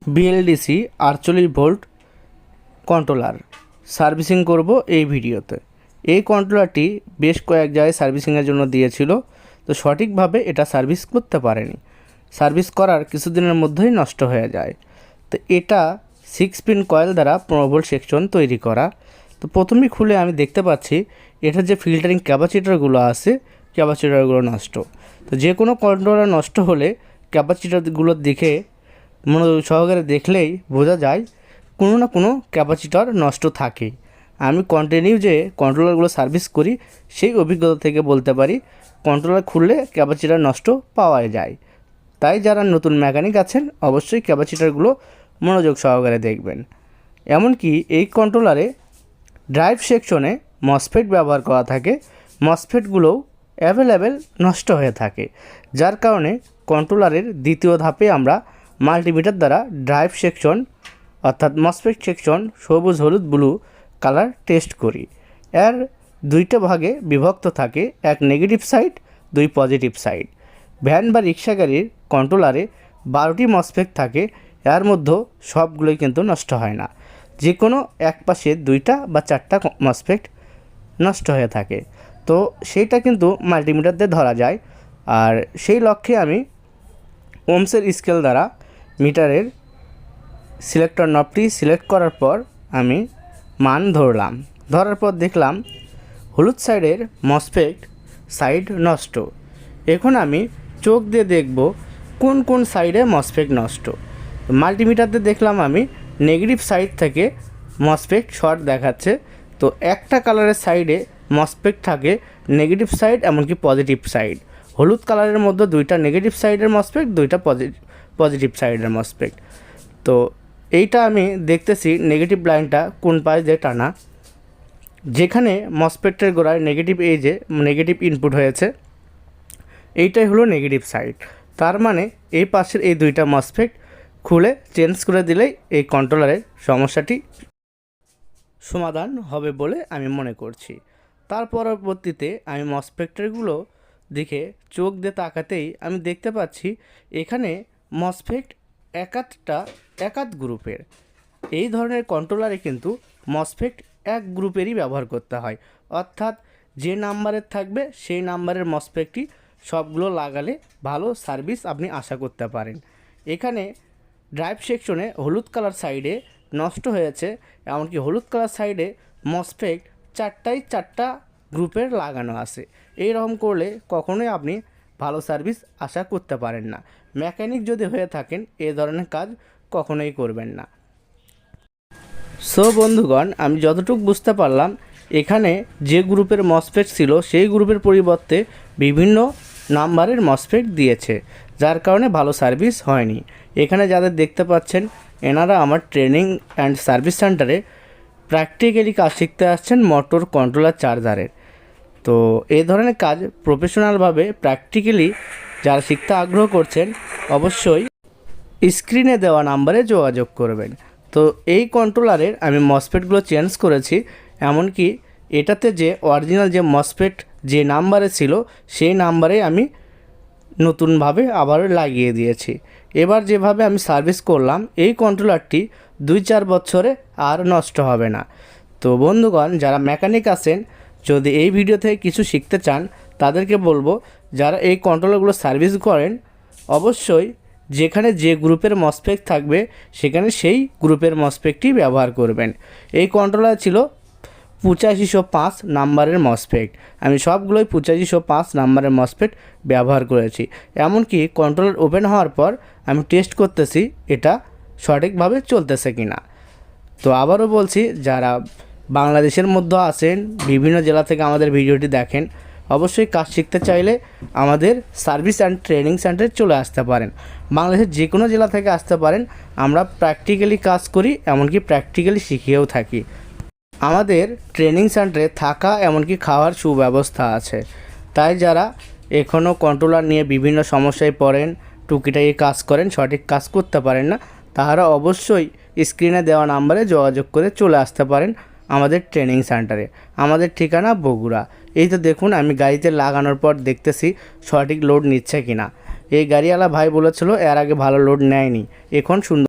BLDC 48 volt controller servicing করব এই ভিডিওতে। এই কন্ট্রোলারটি বেশ কয়েক জায়গায় সার্ভিসিংয়ের জন্য দিয়েছিল, তো সঠিকভাবে এটা সার্ভিস করতে পারেনি। সার্ভিস করার কিছুদিনের মধ্যেই নষ্ট হয়ে যায়। তো এটা 6 পিন কয়েল দ্বারা 15 ভোল্ট সেকশন তৈরি করা। তো প্রথমেই খুলে আমি দেখতে পাচ্ছি এটার যে ফিল্টারিং ক্যাপাসিটারগুলো আছে, ক্যাপাসিটারগুলো নষ্ট। তো যে কোনো কন্ট্রোলার নষ্ট হলে ক্যাপাসিটারগুলোর দিকে মনোযোগ সহকারে দেখলেই বোঝা যায় কোনো না কোনো ক্যাপাসিটর নষ্ট থাকে। আমি কন্টিনিউ যে কন্ট্রোলারগুলো সার্ভিস করি সেই অভিজ্ঞতা থেকে বলতে পারি কন্ট্রোলার খুললে ক্যাপাসিটর নষ্ট পাওয়া যায়। তাই যারা নতুন মেকানিক আছেন অবশ্যই ক্যাপাসিটরগুলো মনোযোগ সহকারে দেখবেন। এমনকি এই কন্ট্রোলারে ড্রাইভ সেকশনে মসফেট ব্যবহার করা থাকে, মসফেটগুলোও অ্যাভেলেবেল নষ্ট হয়ে থাকে, যার কারণে কন্ট্রোলারের দ্বিতীয় ধাপে আমরা মাল্টিমিটার দ্বারা ড্রাইভ সেকশন অর্থাৎ মসফেট সেকশন সবুজ হলুদ ব্লু কালার টেস্ট করি। এর দুইটা ভাগে বিভক্ত থাকে, এক নেগেটিভ সাইড, দুই পজিটিভ সাইড। ভ্যান বা রিক্সা গাড়ির কন্ট্রোলারে 12টি মসফেট থাকে, এর মধ্যে সবগুলোই কিন্তু নষ্ট হয় না। যে কোনো এক পাশে 2টা বা 4টা মসফেট নষ্ট হয়ে থাকে, তো সেইটা কিন্তু মাল্টিমিটার দিয়ে ধরা যায়। আর সেই লক্ষ্যে আমি ওমসের স্কেল দ্বারা মিটারের সিলেক্টর নবটি সিলেক্ট করার পর আমি মান ধরার পর দেখলাম হলুদ সাইডের মসফেট সাইড নষ্ট। এখন আমি চোখ দিয়ে দেখব কোন কোন সাইডে মসফেট নষ্ট। মাল্টিমিটার দিয়ে দেখলাম আমি নেগেটিভ সাইড থেকে মসফেট শর্ট দেখাচ্ছে। তো একটা কালারের সাইডে মসফেট থাকে নেগেটিভ সাইড এমনকি পজিটিভ সাইড। হলুদ কালারের মধ্যে 2টা নেগেটিভ সাইডের মসফেট, 2টা পজিটিভ সাইডের মসফেট। তো এইটা আমি দেখতেছি নেগেটিভ লাইনটা কোন পাশ দিয়ে টানা, যেখানে মসফেটের গোড়ায় নেগেটিভ নেগেটিভ ইনপুট হয়েছে, এইটাই হলো নেগেটিভ সাইড। তার মানে এই পাশের এই 2টা মসফেট খুলে চেঞ্জ করে দিলেই এই কন্ট্রোলারের সমস্যাটি সমাধান হবে বলে আমি মনে করছি। তার পরবর্তীতে আমি মসফেটগুলো দেখে চোখ দিয়ে তাকাতেই আমি দেখতে পাচ্ছি এখানে মসফেট একাত গ্রুপের। এই ধরনের কন্ট্রোলারে কিন্তু মসফেট এক গ্রুপেরই ব্যবহার করতে হয়, অর্থাৎ যে নাম্বারের থাকবে সেই নাম্বারের মসফেটটি সবগুলো লাগালে ভালো সার্ভিস আপনি আশা করতে পারেন। এখানে ড্রাইভ সেকশনে হলুদ কালার সাইডে নষ্ট হয়েছে, এমনকি হলুদ কালার সাইডে মসফেট 4টা গ্রুপের লাগানো আছে। এই রকম করলে কখনোই আপনি ভালো সার্ভিস আশা করতে পারেন না। মেকানিক যদি হয়ে থাকেন এই ধরনের কাজ কখনোই করবেন না। সো বন্ধুগণ, আমি যতটুকু বুঝতে পারলাম এখানে যে গ্রুপের মসফেট ছিল সেই গ্রুপের পরিবর্তে বিভিন্ন নাম্বারের মসফেট দিয়েছে, যার কারণে ভালো সার্ভিস হয়নি। এখানে যাদের দেখতে পাচ্ছেন এনারা আমার ট্রেনিং অ্যান্ড সার্ভিস সেন্টারে প্র্যাকটিক্যালি কাজ শিখতে আসছেন মোটর কন্ট্রোলার চার্জারের। তো এই ধরনের কাজ প্রফেশনালভাবে প্র্যাকটিক্যালি যারা শিখতে আগ্রহ করছেন অবশ্যই স্ক্রিনে দেওয়া নাম্বারে যোগাযোগ করবেন। তো এই কন্ট্রোলারের আমি মসফেটগুলো চেঞ্জ করেছি, এমনকি এটাতে যে অরিজিনাল যে মসফেট যে নাম্বারে ছিল সেই নাম্বারে আমি নতুনভাবে আবার লাগিয়ে দিয়েছি। এবার যেভাবে আমি সার্ভিস করলাম এই কন্ট্রোলারটি 2-4 বছরে আর নষ্ট হবে না। তো বন্ধুগণ, যারা মেকানিক আছেন যদি এই ভিডিও থেকে কিছু শিখতে চান তাদেরকে বলবো যারা এই কন্ট্রোলারগুলো সার্ভিস করেন অবশ্যই যেখানে যে গ্রুপের মসফেট থাকবে সেখানে সেই গ্রুপের মসফেটটি ব্যবহার করবেন। এই কন্ট্রোলার ছিল 8505 নাম্বারের মসফেট, আমি সবগুলোই 8505 নাম্বারের মসফেট ব্যবহার করেছি। এমনকি কন্ট্রোলার ওপেন হওয়ার পর আমি টেস্ট করতেছি এটা সঠিকভাবে চলতেছে কি না। তো আবারও বলছি, যারা বাংলাদেশের মধ্যে আছেন বিভিন্ন জেলা থেকে আমাদের ভিডিওটি দেখেন অবশ্যই কাজ শিখতে চাইলে আমাদের সার্ভিস অ্যান্ড ট্রেনিং সেন্টারে চলে আসতে পারেন। বাংলাদেশের যে কোনো জেলা থেকে আসতে পারেন, আমরা প্র্যাকটিক্যালি কাজ করি, এমনকি প্র্যাকটিক্যালি শিখিয়েও থাকি। আমাদের ট্রেনিং সেন্টারে থাকা এমনকি খাওয়ার সুব্যবস্থা আছে। তাই যারা এখনও কন্ট্রোলার নিয়ে বিভিন্ন সমস্যায় পড়েন, টুকিটাকি কাজ করেন, সঠিক কাজ করতে পারেন না, তারা অবশ্যই স্ক্রিনে দেওয়া নাম্বারে যোগাযোগ করে চলে আসতে পারেন আমাদের ট্রেনিং সেন্টারে। আমাদের ঠিকানা বগুড়া। এই তো দেখুন আমি গাড়িতে লাগানোর পর দেখতেছি সঠিক লোড নিচ্ছে কিনা। এই গাড়িওয়ালা ভাই বলেছিল এর আগে ভালো লোড নেয়নি, এখন সুন্দর